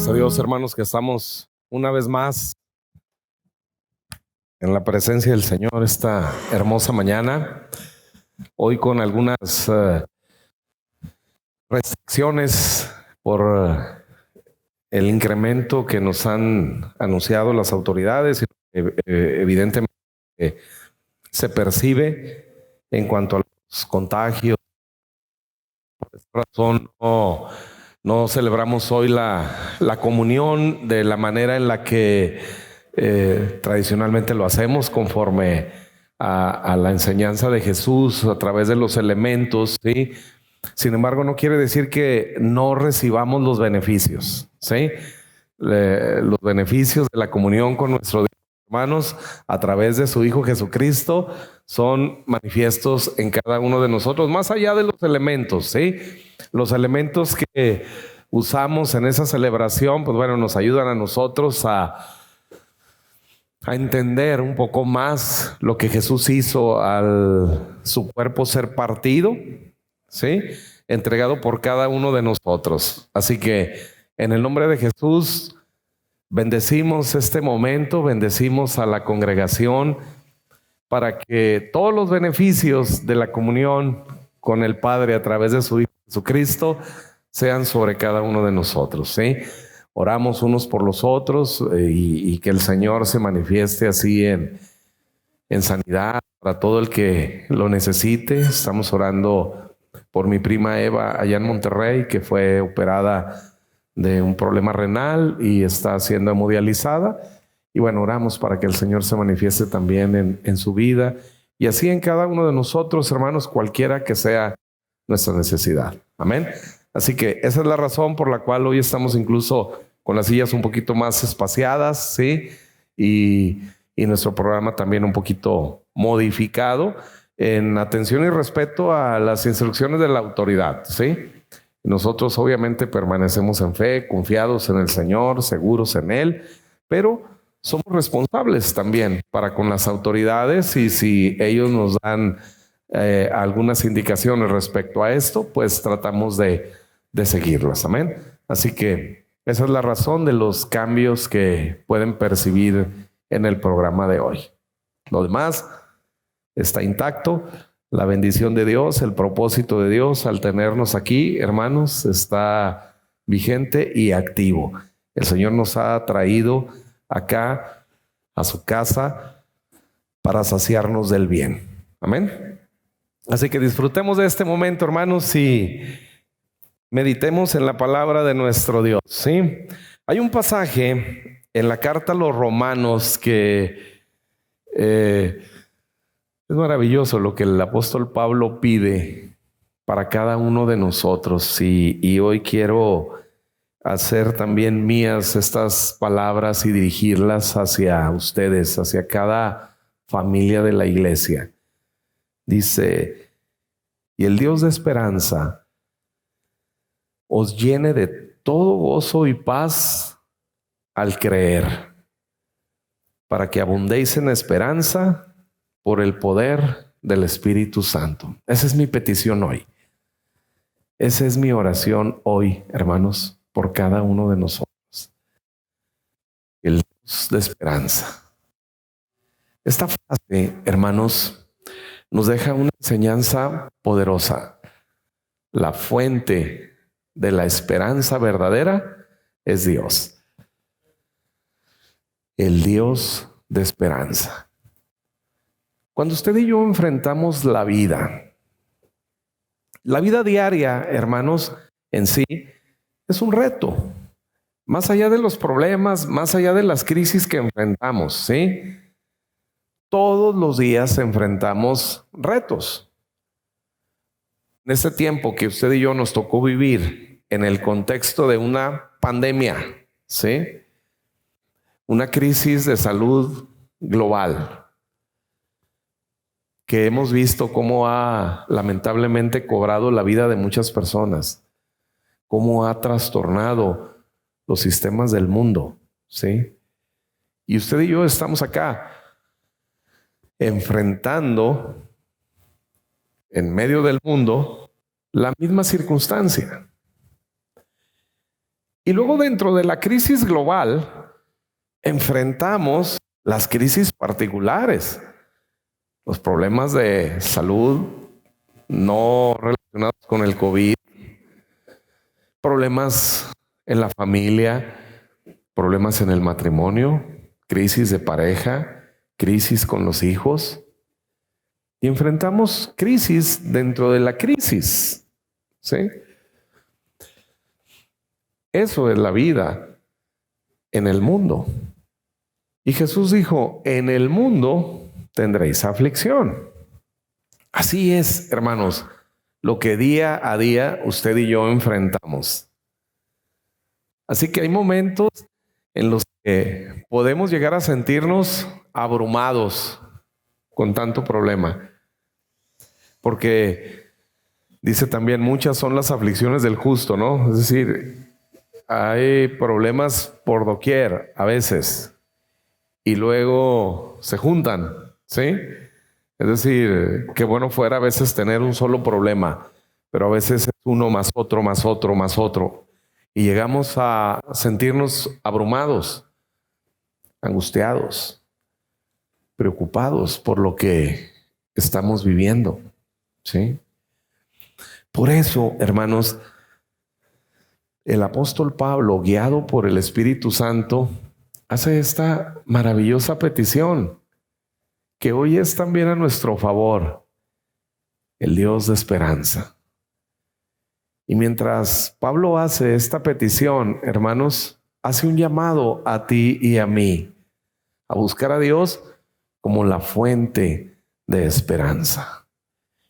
Gracias a Dios, hermanos, que estamos una vez más en la presencia del Señor esta hermosa mañana. Hoy con algunas restricciones por el incremento que nos han anunciado las autoridades. Evidentemente se percibe en cuanto a los contagios. Por esta razón no celebramos hoy la comunión de la manera en la que tradicionalmente lo hacemos, conforme a la enseñanza de Jesús a través de los elementos, ¿sí? Sin embargo, no quiere decir que no recibamos los beneficios, ¿sí? Los beneficios de la comunión con nuestros hermanos a través de su Hijo Jesucristo son manifiestos en cada uno de nosotros, más allá de los elementos, ¿sí? Los elementos que usamos en esa celebración, pues bueno, nos ayudan a nosotros a entender un poco más lo que Jesús hizo al su cuerpo ser partido, ¿sí? Entregado por cada uno de nosotros. Así que en el nombre de Jesús bendecimos este momento, bendecimos a la congregación para que todos los beneficios de la comunión con el Padre a través de su Hijo Jesucristo sean sobre cada uno de nosotros, ¿sí? Oramos unos por los otros y que el Señor se manifieste así en sanidad para todo el que lo necesite. Estamos orando por mi prima Eva allá en Monterrey, que fue operada de un problema renal y está siendo hemodializada. Y bueno, oramos para que el Señor se manifieste también en su vida y así en cada uno de nosotros, hermanos, cualquiera que sea nuestra necesidad. Amén. Así que esa es la razón por la cual hoy estamos incluso con las sillas un poquito más espaciadas, ¿sí? Y nuestro programa también un poquito modificado en atención y respeto a las instrucciones de la autoridad, ¿sí? Nosotros obviamente permanecemos en fe, confiados en el Señor, seguros en Él, pero somos responsables también para con las autoridades, y si ellos nos dan algunas indicaciones respecto a esto, pues tratamos de seguirlas. Amén. Así que esa es la razón de los cambios que pueden percibir en el programa de hoy. Lo demás está intacto. La bendición de Dios, el propósito de Dios al tenernos aquí, hermanos, está vigente y activo. El Señor nos ha traído acá a su casa para saciarnos del bien. Amén. Así que disfrutemos de este momento, hermanos, y meditemos en la palabra de nuestro Dios, ¿sí? Hay un pasaje en la carta a los Romanos que es maravilloso lo que el apóstol Pablo pide para cada uno de nosotros, y hoy quiero hacer también mías estas palabras y dirigirlas hacia ustedes, hacia cada familia de la iglesia. Dice: y el Dios de esperanza os llene de todo gozo y paz al creer, para que abundéis en esperanza por el poder del Espíritu Santo. Esa es mi petición hoy. Esa es mi oración hoy, hermanos, por cada uno de nosotros. El Dios de esperanza. Esta frase, hermanos, nos deja una enseñanza poderosa. La fuente de la esperanza verdadera es Dios. El Dios de esperanza. Cuando usted y yo enfrentamos la vida diaria, hermanos, en sí es un reto. Más allá de los problemas, más allá de las crisis que enfrentamos, ¿sí? Todos los días enfrentamos retos. En este tiempo que usted y yo nos tocó vivir en el contexto de una pandemia, ¿sí? Una crisis de salud global, que hemos visto cómo ha lamentablemente cobrado la vida de muchas personas, cómo ha trastornado los sistemas del mundo, ¿sí? Y usted y yo estamos acá enfrentando en medio del mundo la misma circunstancia. Y luego dentro de la crisis global, enfrentamos las crisis particulares, los problemas de salud no relacionados con el COVID, problemas en la familia, problemas en el matrimonio, crisis de pareja, crisis con los hijos. Y enfrentamos crisis dentro de la crisis, ¿sí? Eso es la vida en el mundo. Y Jesús dijo, en el mundo tendréis aflicción. Así es, hermanos, lo que día a día usted y yo enfrentamos. Así que hay momentos en los que podemos llegar a sentirnos abrumados con tanto problema. Porque dice también, muchas son las aflicciones del justo, ¿no? Es decir, hay problemas por doquier a veces y luego se juntan, ¿sí? Es decir, qué bueno fuera a veces tener un solo problema, pero a veces es uno más otro, más otro, más otro. Y llegamos a sentirnos abrumados, angustiados, preocupados por lo que estamos viviendo, ¿sí? Por eso, hermanos, el apóstol Pablo, guiado por el Espíritu Santo, hace esta maravillosa petición que hoy es también a nuestro favor, el Dios de esperanza. Y mientras Pablo hace esta petición, hermanos, hace un llamado a ti y a mí a buscar a Dios como la fuente de esperanza.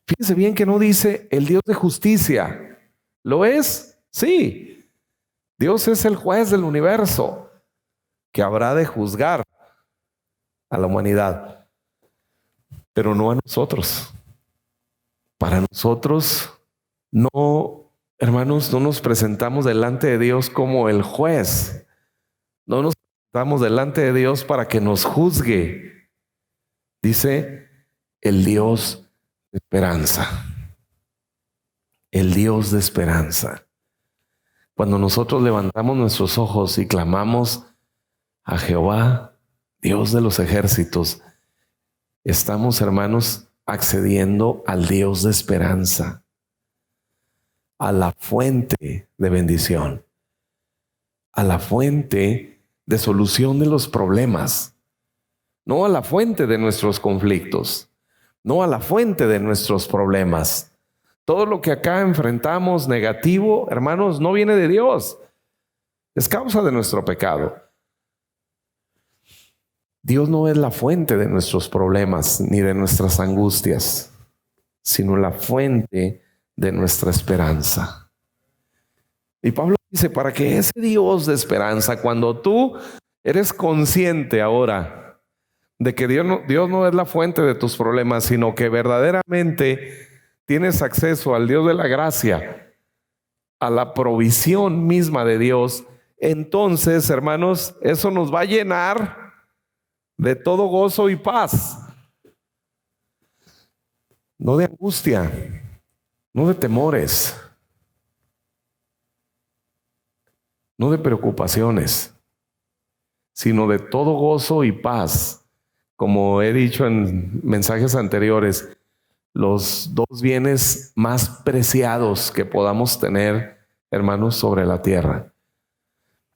Fíjense bien que no dice el Dios de justicia. ¿Lo es? Sí. Dios es el juez del universo que habrá de juzgar a la humanidad, pero no a nosotros. Para nosotros no, hermanos, no nos presentamos delante de Dios como el juez. No nos presentamos delante de Dios para que nos juzgue. Dice el Dios de esperanza. El Dios de esperanza. Cuando nosotros levantamos nuestros ojos y clamamos a Jehová, Dios de los ejércitos, estamos, hermanos, accediendo al Dios de esperanza, a la fuente de bendición, a la fuente de solución de los problemas, no a la fuente de nuestros conflictos, no a la fuente de nuestros problemas. Todo lo que acá enfrentamos negativo, hermanos, no viene de Dios. Es causa de nuestro pecado. Dios no es la fuente de nuestros problemas ni de nuestras angustias, sino la fuente de nuestra esperanza. Y Pablo dice, para que ese Dios de esperanza, cuando tú eres consciente ahora de que Dios no es la fuente de tus problemas, sino que verdaderamente tienes acceso al Dios de la gracia, a la provisión misma de Dios, entonces, hermanos, eso nos va a llenar de todo gozo y paz, no de angustia, no de temores, no de preocupaciones, sino de todo gozo y paz. Como he dicho en mensajes anteriores, los dos bienes más preciados que podamos tener, hermanos, sobre la tierra.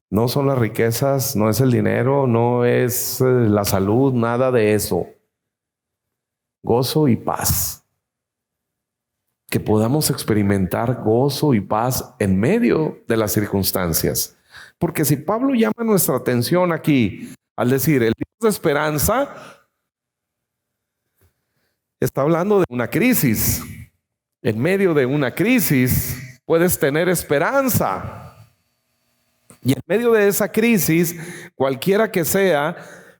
No son las riquezas, no es el dinero, no es la salud, nada de eso. Gozo y paz. Que podamos experimentar gozo y paz en medio de las circunstancias. Porque si Pablo llama nuestra atención aquí al decir el Dios de esperanza, está hablando de una crisis. En medio de una crisis puedes tener esperanza. Y en medio de esa crisis, cualquiera que sea,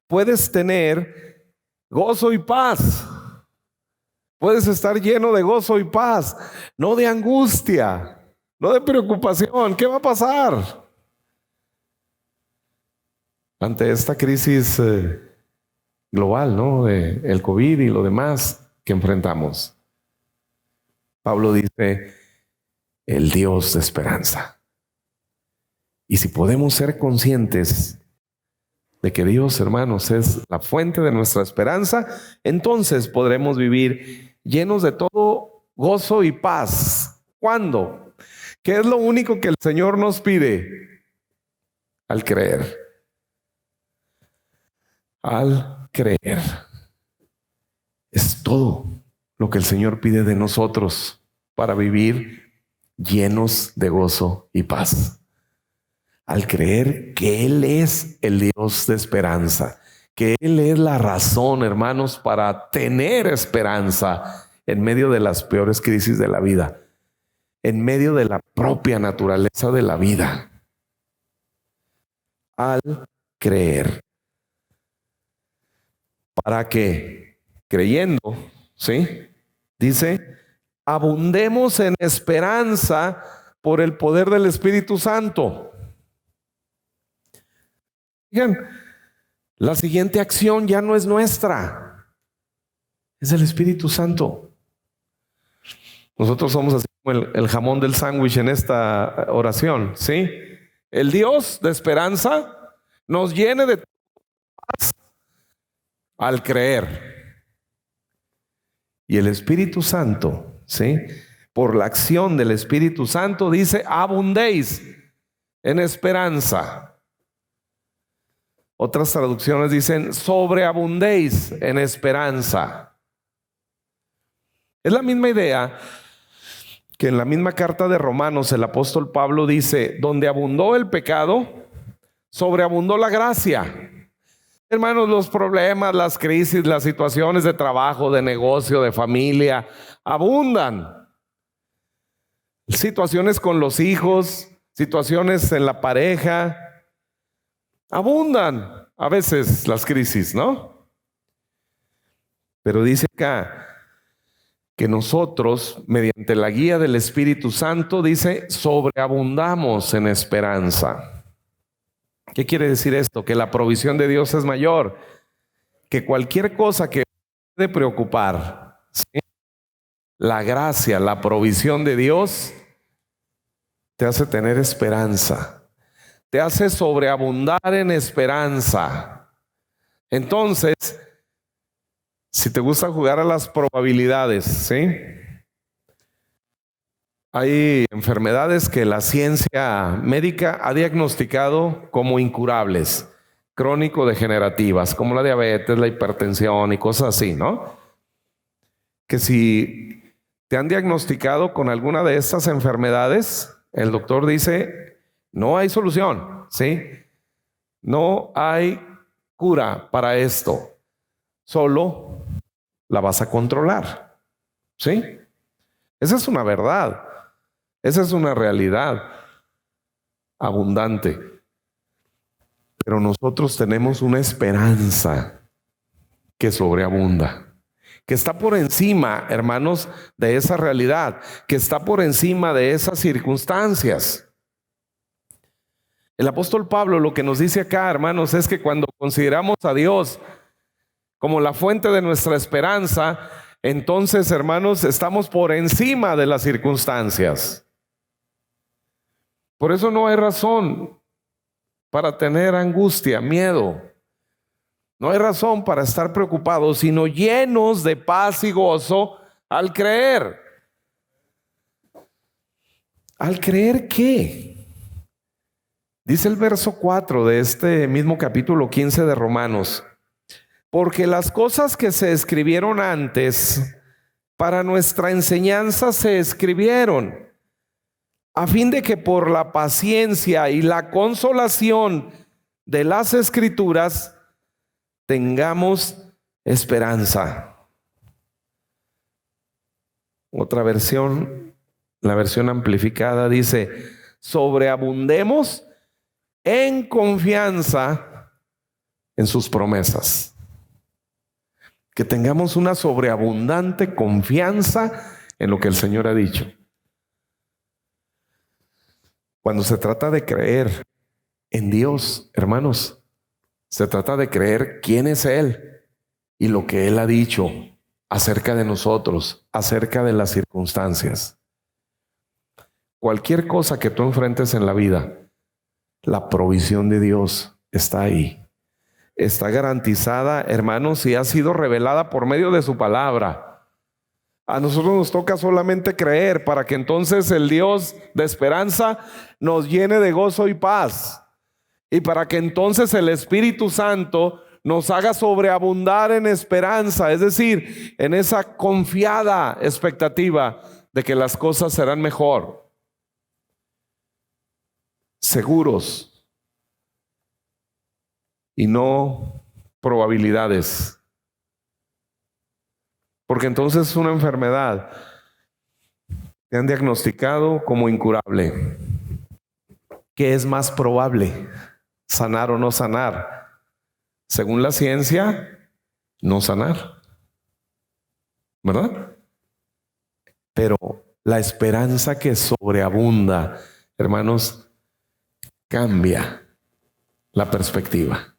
puedes tener gozo y paz. Puedes estar lleno de gozo y paz, no de angustia, no de preocupación. ¿Qué va a pasar ante esta crisis global, ¿no? El COVID y lo demás que enfrentamos? Pablo dice, el Dios de esperanza. Y si podemos ser conscientes de que Dios, hermanos, es la fuente de nuestra esperanza, entonces podremos vivir llenos de todo gozo y paz. ¿Cuándo? ¿Qué es lo único que el Señor nos pide? Al creer. Al creer. Es todo lo que el Señor pide de nosotros para vivir llenos de gozo y paz. Al creer que Él es el Dios de esperanza, que Él es la razón, hermanos, para tener esperanza en medio de las peores crisis de la vida, en medio de la propia naturaleza de la vida. Al creer. ¿Para qué? Creyendo, ¿sí? Dice, abundemos en esperanza por el poder del Espíritu Santo. Fíjense, la siguiente acción ya no es nuestra, es del Espíritu Santo. Nosotros somos así como el jamón del sándwich en esta oración, ¿sí? El Dios de esperanza nos llene de paz al creer. Y el Espíritu Santo, ¿sí? Por la acción del Espíritu Santo dice, abundéis en esperanza. Otras traducciones dicen, sobreabundéis en esperanza. Es la misma idea que en la misma carta de Romanos el apóstol Pablo dice, donde abundó el pecado, sobreabundó la gracia. Hermanos, los problemas, las crisis, las situaciones de trabajo, de negocio, de familia, abundan. Situaciones con los hijos, situaciones en la pareja, abundan a veces las crisis, ¿no? Pero dice acá que nosotros, mediante la guía del Espíritu Santo, dice, sobreabundamos en esperanza. ¿Qué quiere decir esto? Que la provisión de Dios es mayor, que cualquier cosa que puede preocupar, ¿sí? La gracia, la provisión de Dios te hace tener esperanza, te hace sobreabundar en esperanza. Entonces, si te gusta jugar a las probabilidades, ¿sí? Hay enfermedades que la ciencia médica ha diagnosticado como incurables, crónico-degenerativas, como la diabetes, la hipertensión y cosas así, ¿no? Que si te han diagnosticado con alguna de estas enfermedades, el doctor dice, no hay solución, ¿sí? No hay cura para esto, solo la vas a controlar, ¿sí? Esa es una verdad. Esa es una realidad abundante. Pero nosotros tenemos una esperanza que sobreabunda, que está por encima, hermanos, de esa realidad, que está por encima de esas circunstancias. El apóstol Pablo lo que nos dice acá, hermanos, es que cuando consideramos a Dios como la fuente de nuestra esperanza, entonces, hermanos, estamos por encima de las circunstancias. Por eso no hay razón para tener angustia, miedo. No hay razón para estar preocupados, sino llenos de paz y gozo al creer. ¿Al creer qué? Dice el verso 4 de este mismo capítulo 15 de Romanos. Porque las cosas que se escribieron antes para nuestra enseñanza se escribieron, a fin de que por la paciencia y la consolación de las Escrituras tengamos esperanza. Otra versión, la versión amplificada, dice, sobreabundemos en confianza en sus promesas. Que tengamos una sobreabundante confianza en lo que el Señor ha dicho. Cuando se trata de creer en Dios, hermanos, se trata de creer quién es Él y lo que Él ha dicho acerca de nosotros, acerca de las circunstancias. Cualquier cosa que tú enfrentes en la vida, La provisión de Dios está ahí. Está garantizada, hermanos, y ha sido revelada por medio de su palabra. A nosotros nos toca solamente creer para que entonces el Dios de esperanza nos llene de gozo y paz. Y para que entonces el Espíritu Santo nos haga sobreabundar en esperanza, es decir, en esa confiada expectativa de que las cosas serán mejor. Seguros y no probabilidades. Porque entonces una enfermedad te han diagnosticado como incurable. ¿Qué es más probable? ¿Sanar o no sanar? Según la ciencia, no sanar, ¿verdad? Pero la esperanza que sobreabunda, hermanos, cambia la perspectiva.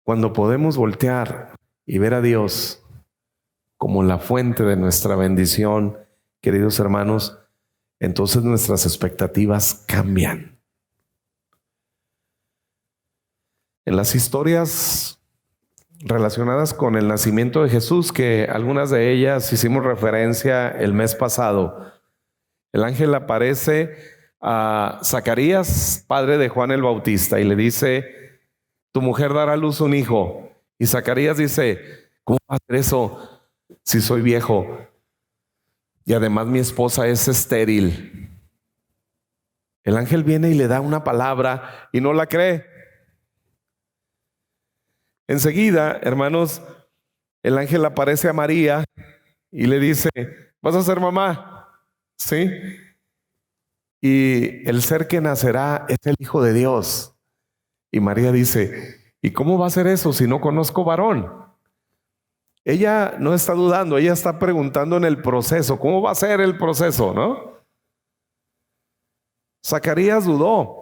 Cuando podemos voltear y ver a Dios como la fuente de nuestra bendición, queridos hermanos, entonces nuestras expectativas cambian. En las historias relacionadas con el nacimiento de Jesús, que algunas de ellas hicimos referencia el mes pasado, el ángel aparece a Zacarías, padre de Juan el Bautista, y le dice: tu mujer dará a luz un hijo. Y Zacarías dice: ¿cómo va a ser eso si soy viejo? Y además mi esposa es estéril. El ángel viene y le da una palabra y no la cree. Enseguida, hermanos, el ángel aparece a María y le dice: vas a ser mamá, ¿sí? Y el ser que nacerá es el Hijo de Dios. Y María dice: ¿y cómo va a ser eso si no conozco varón? Ella no está dudando, ella está preguntando en el proceso. ¿Cómo va a ser el proceso, no? Zacarías dudó.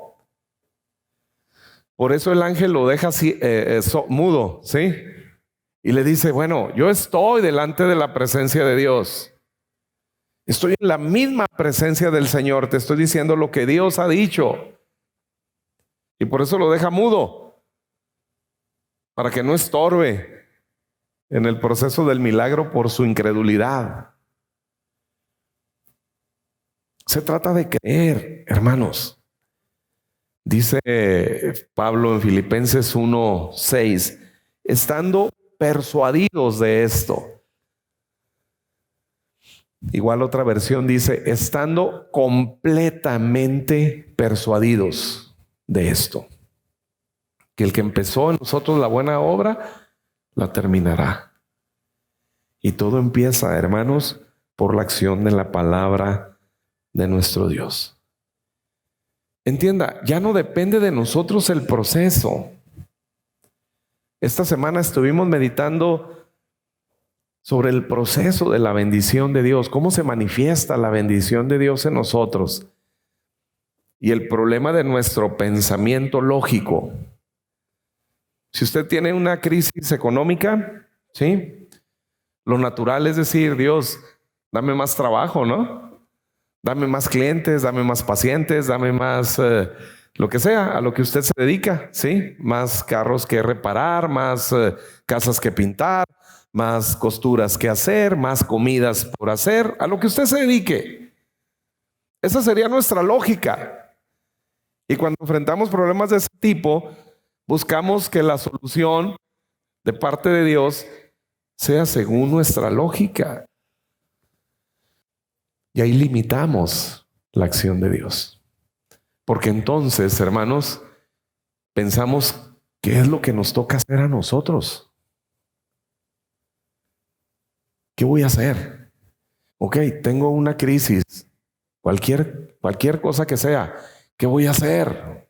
Por eso el ángel lo deja así, mudo, ¿sí? Y le dice: bueno, yo estoy delante de la presencia de Dios. Estoy en la misma presencia del Señor. Te estoy diciendo lo que Dios ha dicho. Y por eso lo deja mudo, para que no estorbe en el proceso del milagro por su incredulidad. Se trata de creer, hermanos. Dice Pablo en Filipenses 1:6, estando persuadidos de esto. Igual otra versión dice: estando completamente persuadidos de esto, que el que empezó en nosotros la buena obra la terminará. Y todo empieza, hermanos, por la acción de la palabra de nuestro Dios. Entienda, ya no depende de nosotros el proceso. Esta semana estuvimos meditando sobre el proceso de la bendición de Dios, cómo se manifiesta la bendición de Dios en nosotros y el problema de nuestro pensamiento lógico. Si usted tiene una crisis económica, ¿sí? Lo natural es decir: Dios, dame más trabajo, ¿no? Dame más clientes, dame más pacientes, dame más lo que sea, a lo que usted se dedica, ¿sí? Más carros que reparar, más casas que pintar, más costuras que hacer, más comidas por hacer, a lo que usted se dedique. Esa sería nuestra lógica. Y cuando enfrentamos problemas de ese tipo, buscamos que la solución de parte de Dios sea según nuestra lógica. Y ahí limitamos la acción de Dios. Porque entonces, hermanos, pensamos: ¿qué es lo que nos toca hacer a nosotros? ¿Qué voy a hacer? Ok, tengo una crisis, cualquier cosa que sea. ¿Qué voy a hacer?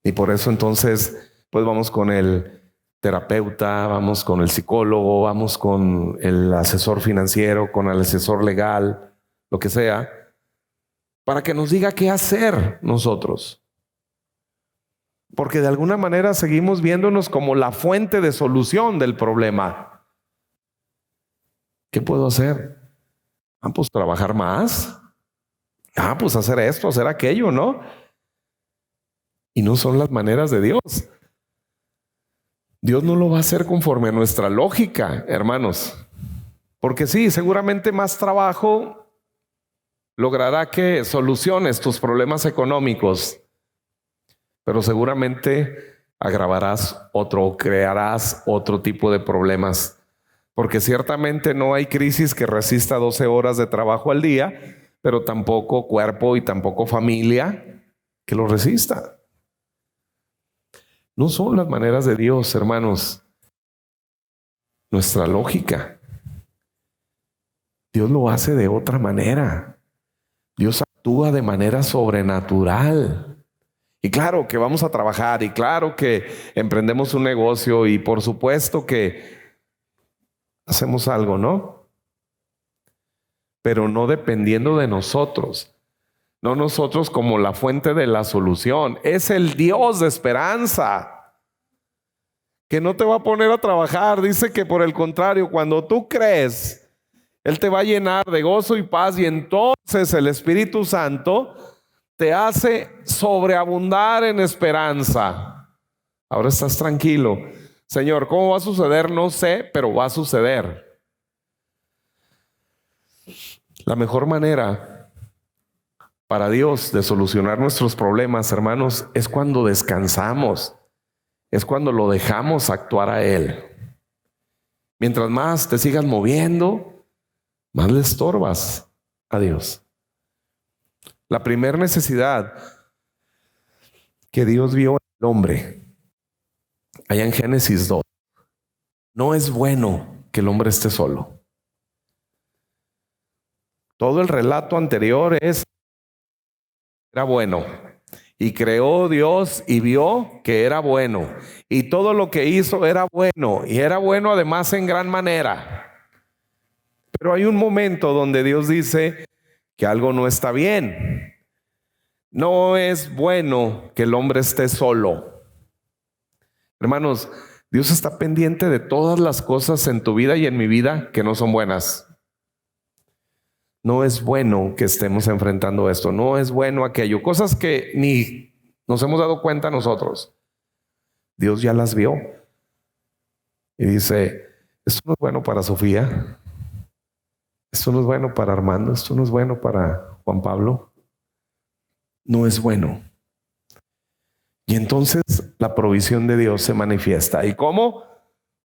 Y por eso entonces, pues vamos con el terapeuta, vamos con el psicólogo, vamos con el asesor financiero, con el asesor legal, lo que sea, para que nos diga qué hacer nosotros. Porque de alguna manera seguimos viéndonos como la fuente de solución del problema. ¿Qué puedo hacer? Pues trabajar más. Pues hacer esto, hacer aquello, ¿no? Y no son las maneras de Dios. Dios no lo va a hacer conforme a nuestra lógica, hermanos. Porque sí, seguramente más trabajo logrará que soluciones tus problemas económicos, pero seguramente agravarás otro o crearás otro tipo de problemas. Porque ciertamente no hay crisis que resista 12 horas de trabajo al día, pero tampoco cuerpo y tampoco familia que lo resista. No son las maneras de Dios, hermanos. Nuestra lógica. Dios lo hace de otra manera. Dios actúa de manera sobrenatural. Y claro que vamos a trabajar, y claro que emprendemos un negocio, y por supuesto que hacemos algo, ¿no? Pero no dependiendo de nosotros. No nosotros como la fuente de la solución. Es el Dios de esperanza que no te va a poner a trabajar. Dice que por el contrario, cuando tú crees, Él te va a llenar de gozo y paz, y entonces el Espíritu Santo te hace sobreabundar en esperanza. Ahora estás tranquilo. Señor, ¿cómo va a suceder? No sé, pero va a suceder. La mejor manera para Dios de solucionar nuestros problemas, hermanos, es cuando descansamos. Es cuando lo dejamos actuar a Él. Mientras más te sigas moviendo, más le estorbas a Dios. La primera necesidad que Dios vio en el hombre, allá en Génesis 2, no es bueno que el hombre esté solo. Todo el relato anterior era bueno. Y creó Dios y vio que era bueno. Y todo lo que hizo era bueno. Y era bueno además en gran manera. Pero hay un momento donde Dios dice que algo no está bien. No es bueno que el hombre esté solo. Hermanos, Dios está pendiente de todas las cosas en tu vida y en mi vida que no son buenas. No es bueno que estemos enfrentando esto. No es bueno aquello. Cosas que ni nos hemos dado cuenta nosotros. Dios ya las vio. Y dice, esto no es bueno para Sofía. Esto no es bueno para Armando. Esto no es bueno para Juan Pablo. No es bueno. Y entonces la provisión de Dios se manifiesta. ¿Y cómo?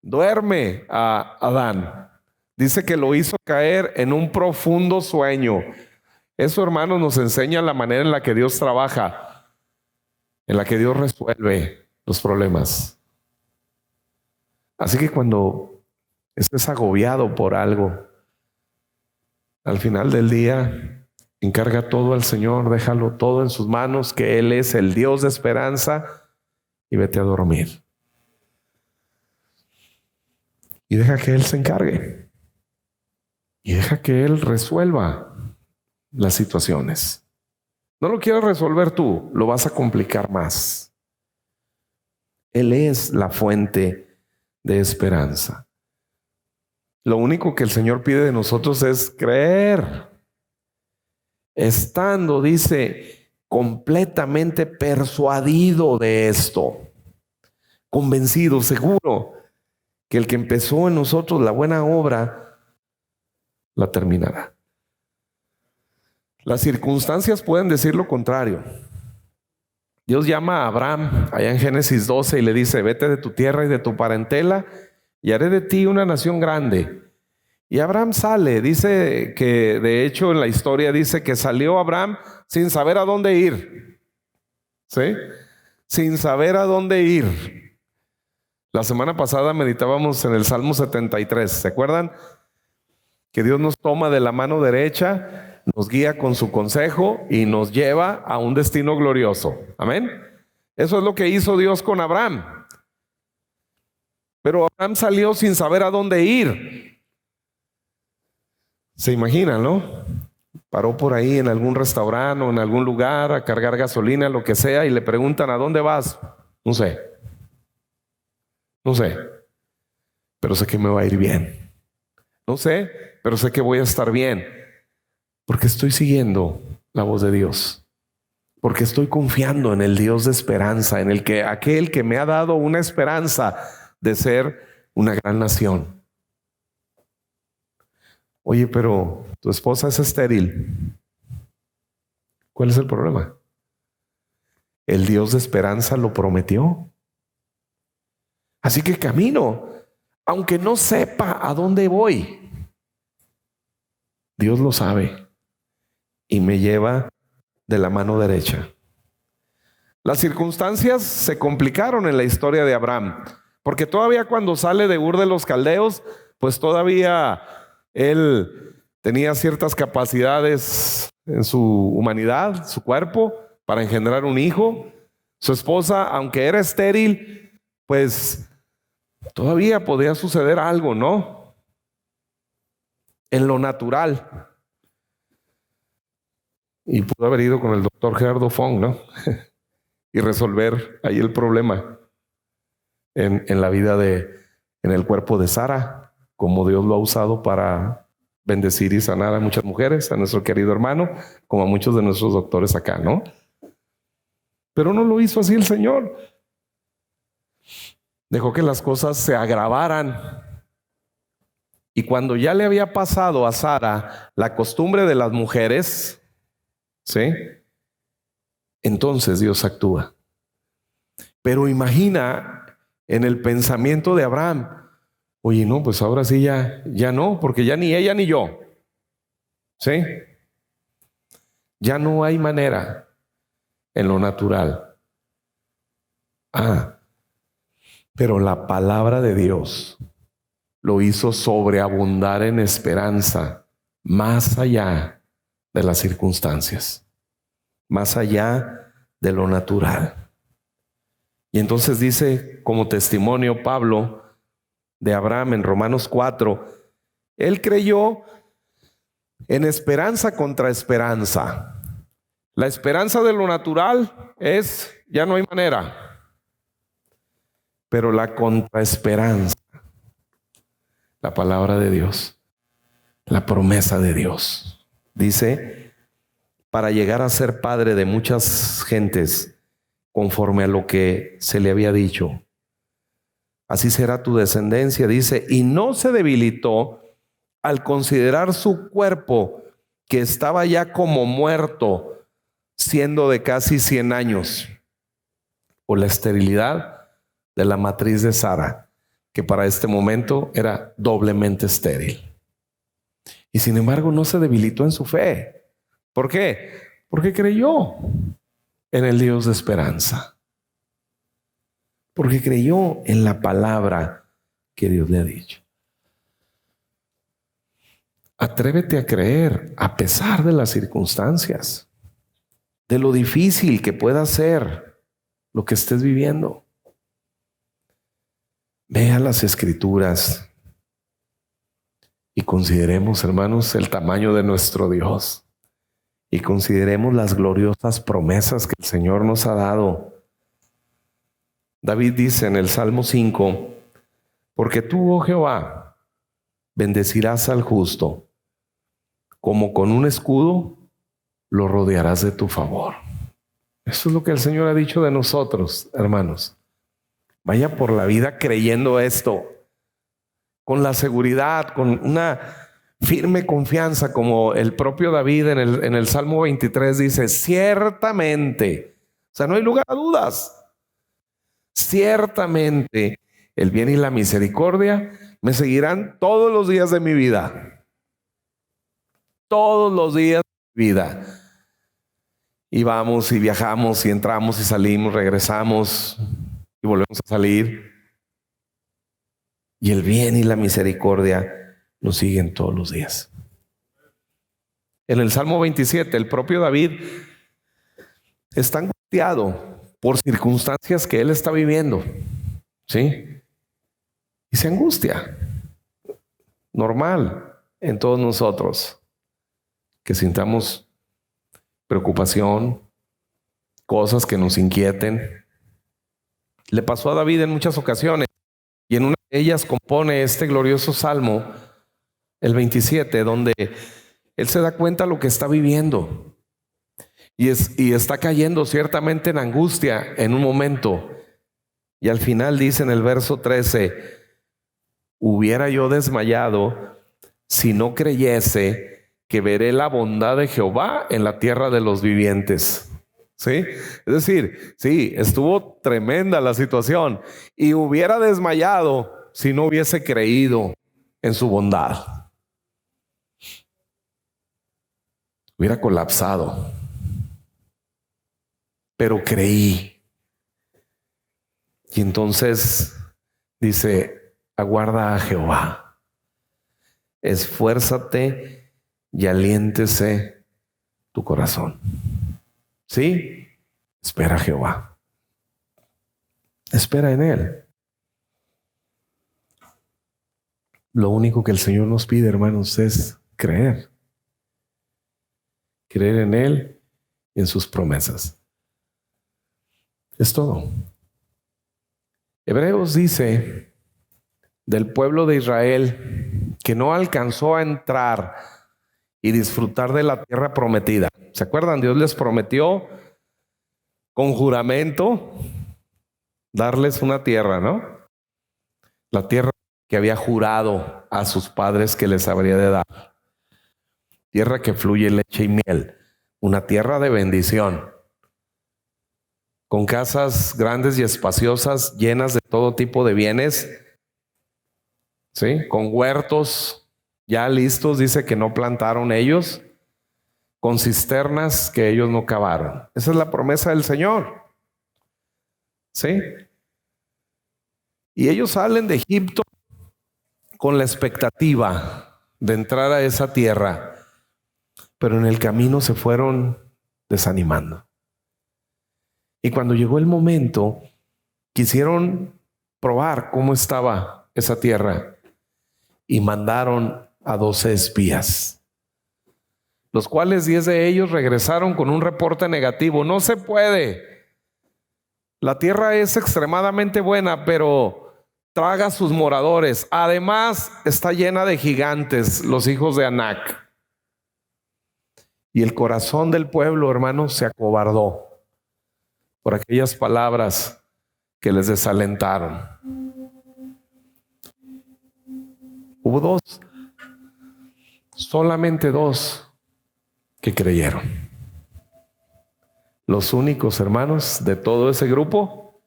Duerme a Adán. Dice que lo hizo caer en un profundo sueño. Eso, hermanos, nos enseña la manera en la que Dios trabaja, en la que Dios resuelve los problemas. Así que cuando estés agobiado por algo, al final del día, encarga todo al Señor, déjalo todo en sus manos, que Él es el Dios de esperanza, y vete a dormir. Y deja que Él se encargue. Y deja que Él resuelva las situaciones. No lo quieres resolver tú, lo vas a complicar más. Él es la fuente de esperanza. Lo único que el Señor pide de nosotros es creer. Estando, dice, completamente persuadido de esto. Convencido, seguro, que el que empezó en nosotros la buena obra la terminará. Las circunstancias pueden decir lo contrario. Dios llama a Abraham allá en Génesis 12 y le dice, vete de tu tierra y de tu parentela y haré de ti una nación grande. Y Abraham sale, dice que de hecho en la historia dice que salió Abraham sin saber a dónde ir. ¿Sí? Sin saber a dónde ir. La semana pasada meditábamos en el Salmo 73, ¿se acuerdan? Que Dios nos toma de la mano derecha, nos guía con su consejo y nos lleva a un destino glorioso. Amén. Eso es lo que hizo Dios con Abraham. Pero Abraham salió sin saber a dónde ir. Se imaginan, ¿no? Paró por ahí en algún restaurante o en algún lugar a cargar gasolina, lo que sea, y le preguntan, ¿a dónde vas? No sé. No sé. Pero sé que me va a ir bien. No sé, pero sé que voy a estar bien. Porque estoy siguiendo la voz de Dios, porque estoy confiando en el Dios de esperanza, en aquel que me ha dado una esperanza de ser una gran nación. Oye, pero tu esposa es estéril. ¿Cuál es el problema? El Dios de esperanza lo prometió. Así que camino, aunque no sepa a dónde voy. Dios lo sabe y me lleva de la mano derecha. Las circunstancias se complicaron en la historia de Abraham, porque todavía cuando sale de Ur de los Caldeos, pues todavía él tenía ciertas capacidades en su humanidad, su cuerpo, para engendrar un hijo. Su esposa, aunque era estéril, pues todavía podía suceder algo, ¿no? En lo natural. Y pudo haber ido con el doctor Gerardo Fong, ¿no? Y resolver ahí el problema en la vida en el cuerpo de Sara, como Dios lo ha usado para bendecir y sanar a muchas mujeres, a nuestro querido hermano, como a muchos de nuestros doctores acá, ¿no? Pero no lo hizo así el Señor. Dejó que las cosas se agravaran. Y cuando ya le había pasado a Sara la costumbre de las mujeres, ¿sí? Entonces Dios actúa. Pero imagina en el pensamiento de Abraham, oye, no, pues ahora sí ya no, porque ya ni ella ni yo, ¿sí? Ya no hay manera en lo natural. Pero la palabra de Dios lo hizo sobreabundar en esperanza, más allá de las circunstancias, más allá de lo natural. Y entonces dice como testimonio Pablo de Abraham en Romanos 4, él creyó en esperanza contra esperanza. La esperanza de lo natural es, ya no hay manera, pero la contraesperanza, la palabra de Dios, la promesa de Dios, dice, para llegar a ser padre de muchas gentes, conforme a lo que se le había dicho. Así será tu descendencia, dice, y no se debilitó al considerar su cuerpo, que estaba ya como muerto, siendo de casi 100 años, por la esterilidad de la matriz de Sara, que para este momento era doblemente estéril. Y sin embargo no se debilitó en su fe. ¿Por qué? Porque creyó en el Dios de esperanza. Porque creyó en la palabra que Dios le ha dicho. Atrévete a creer a pesar de las circunstancias, de lo difícil que pueda ser lo que estés viviendo. Vea las Escrituras y consideremos, hermanos, el tamaño de nuestro Dios y consideremos las gloriosas promesas que el Señor nos ha dado. David dice en el Salmo 5, porque tú, oh Jehová, bendecirás al justo, como con un escudo lo rodearás de tu favor. Eso es lo que el Señor ha dicho de nosotros, hermanos. Vaya por la vida creyendo esto, con la seguridad, con una firme confianza, como el propio David en el Salmo 23 dice, ciertamente, o sea, no hay lugar a dudas, ciertamente el bien y la misericordia me seguirán todos los días de mi vida. Todos los días de mi vida. Y vamos y viajamos y entramos y salimos, regresamos y volvemos a salir. Y el bien y la misericordia nos siguen todos los días. En el Salmo 27, el propio David está angustiado por circunstancias que él está viviendo, ¿sí? Y se angustia. Normal en todos nosotros que sintamos preocupación, cosas que nos inquieten. Le pasó a David en muchas ocasiones y en una de ellas compone este glorioso Salmo, el 27, donde él se da cuenta de lo que está viviendo. y está cayendo ciertamente en angustia en un momento. Y al final dice en el verso 13, hubiera yo desmayado si no creyese que veré la bondad de Jehová en la tierra de los vivientes. ¿Sí? Es decir, sí, estuvo tremenda la situación y hubiera desmayado si no hubiese creído en su bondad. Hubiera colapsado. Pero creí. Y entonces dice, aguarda a Jehová. Esfuérzate y aliéntese tu corazón. ¿Sí? Espera a Jehová. Espera en Él. Lo único que el Señor nos pide, hermanos, es creer. Creer en Él y en sus promesas. Es todo. Hebreos dice del pueblo de Israel que no alcanzó a entrar y disfrutar de la tierra prometida. ¿Se acuerdan? Dios les prometió con juramento darles una tierra, ¿no? La tierra que había jurado a sus padres que les habría de dar. Tierra que fluye leche y miel. Una tierra de bendición. Con casas grandes y espaciosas, llenas de todo tipo de bienes. ¿Sí? Con huertos ya listos, dice que no plantaron ellos. Con cisternas que ellos no cavaron. Esa es la promesa del Señor. ¿Sí? Y ellos salen de Egipto con la expectativa de entrar a esa tierra, pero en el camino se fueron desanimando. Y cuando llegó el momento, quisieron probar cómo estaba esa tierra y mandaron a 12 espías, los cuales 10 de ellos regresaron con un reporte negativo. No se puede. La tierra es extremadamente buena, pero traga a sus moradores. Además, está llena de gigantes, los hijos de Anac. Y el corazón del pueblo, hermanos, se acobardó por aquellas palabras que les desalentaron. Hubo dos, solamente dos que creyeron. Los únicos hermanos de todo ese grupo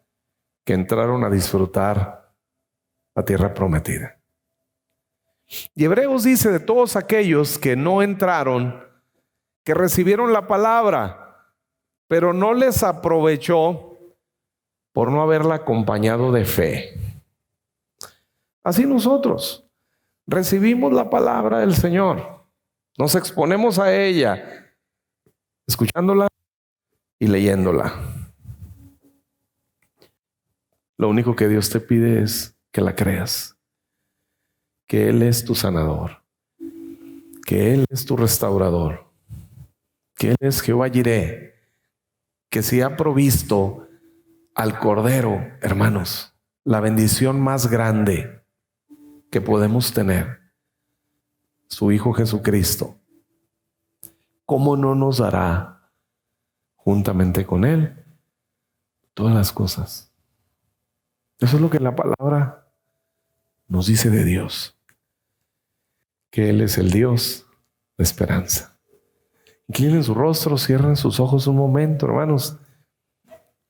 que entraron a disfrutar la tierra prometida. Y Hebreos dice de todos aquellos que no entraron, que recibieron la palabra, pero no les aprovechó por no haberla acompañado de fe. Así nosotros recibimos la palabra del Señor, nos exponemos a ella, escuchándola y leyéndola. Lo único que Dios te pide es que la creas, que Él es tu sanador, que Él es tu restaurador, que Él es Jehová Jireh, que si ha provisto al Cordero, hermanos, la bendición más grande que podemos tener, su Hijo Jesucristo, ¿cómo no nos dará juntamente con Él todas las cosas? Eso es lo que la palabra nos dice de Dios, que Él es el Dios de esperanza. Inclinen su rostro, cierren sus ojos un momento, hermanos,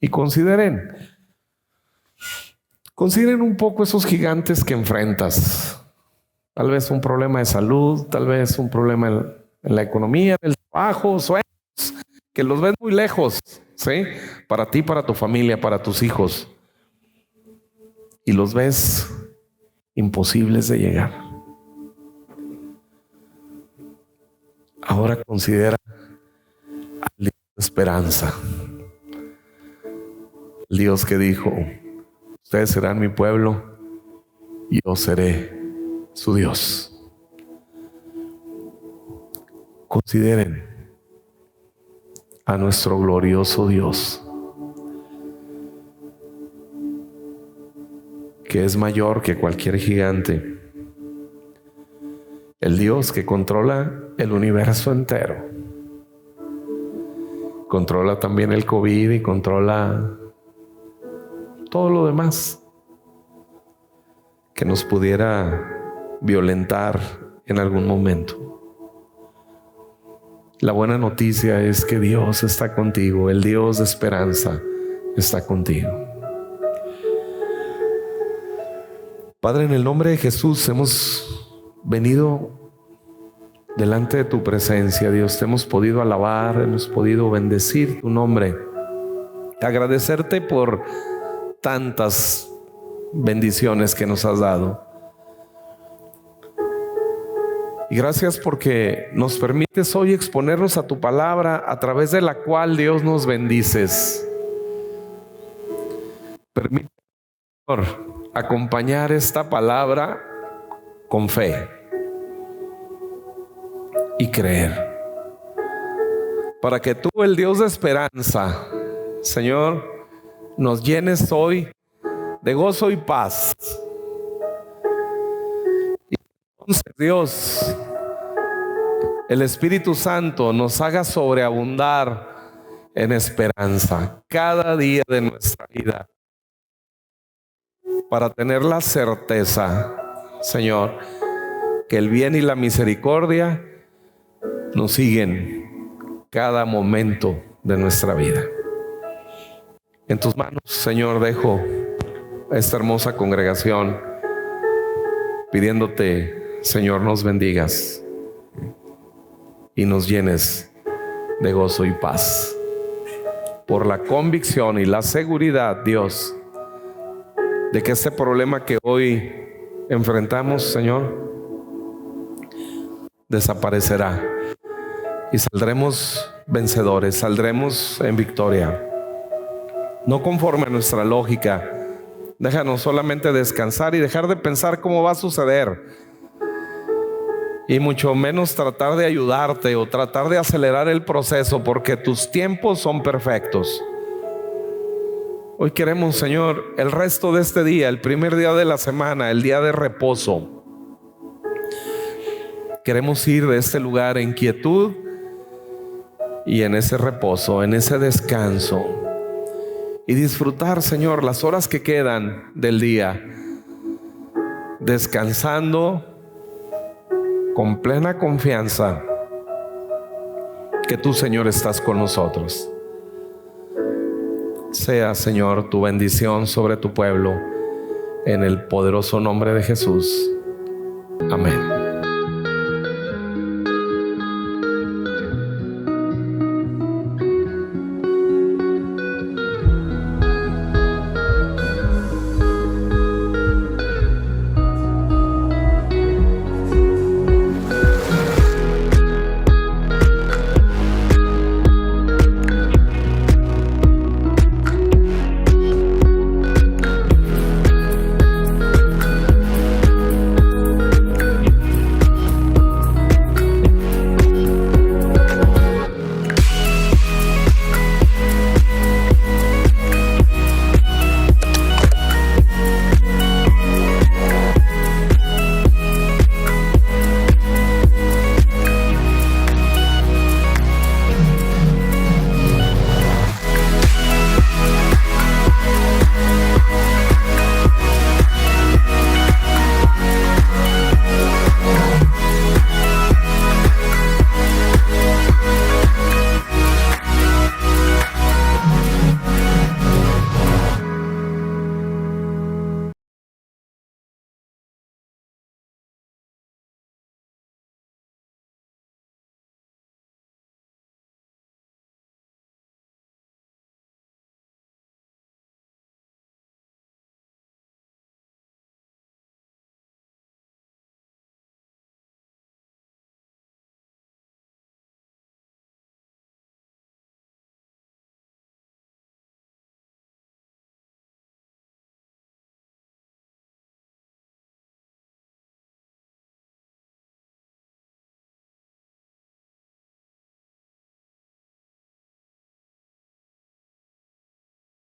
y consideren un poco esos gigantes que enfrentas. Tal vez un problema de salud, tal vez un problema en la economía, en el trabajo, sueños que los ves muy lejos, ¿sí? Para ti, para tu familia, para tus hijos. Y los ves imposibles de llegar. Ahora considera al Dios de esperanza. El Dios que dijo, ustedes serán mi pueblo y yo seré su Dios. Consideren a nuestro glorioso Dios, que es mayor que cualquier gigante. El Dios que controla el universo entero, controla también el COVID y controla todo lo demás que nos pudiera violentar en algún momento. La buena noticia es que Dios está contigo, el Dios de esperanza está contigo. Padre, en el nombre de Jesús hemos venido delante de tu presencia, Dios. Te hemos podido alabar, hemos podido bendecir tu nombre, agradecerte por tantas bendiciones que nos has dado. Y gracias porque nos permites hoy exponernos a tu palabra, a través de la cual, Dios, nos bendices. Permítanos, Señor, acompañar esta palabra con fe y creer, para que tú, el Dios de esperanza, Señor, nos llenes hoy de gozo y paz. Y entonces, Dios, el Espíritu Santo nos haga sobreabundar en esperanza cada día de nuestra vida, para tener la certeza, Señor, que el bien y la misericordia nos siguen cada momento de nuestra vida. En tus manos, Señor, dejo esta hermosa congregación, pidiéndote, Señor, nos bendigas y nos llenes de gozo y paz, por la convicción y la seguridad, Dios, de que este problema que hoy enfrentamos, Señor, desaparecerá y saldremos vencedores, saldremos en victoria. No conforme a nuestra lógica. Déjanos solamente descansar y dejar de pensar cómo va a suceder, y mucho menos tratar de ayudarte o tratar de acelerar el proceso, porque tus tiempos son perfectos. Hoy queremos, Señor, el resto de este día, el primer día de la semana, el día de reposo, queremos ir de este lugar en quietud y en ese reposo, en ese descanso, y disfrutar, Señor, las horas que quedan del día, descansando con plena confianza que tú, Señor, estás con nosotros. Sea, Señor, tu bendición sobre tu pueblo, en el poderoso nombre de Jesús. Amén.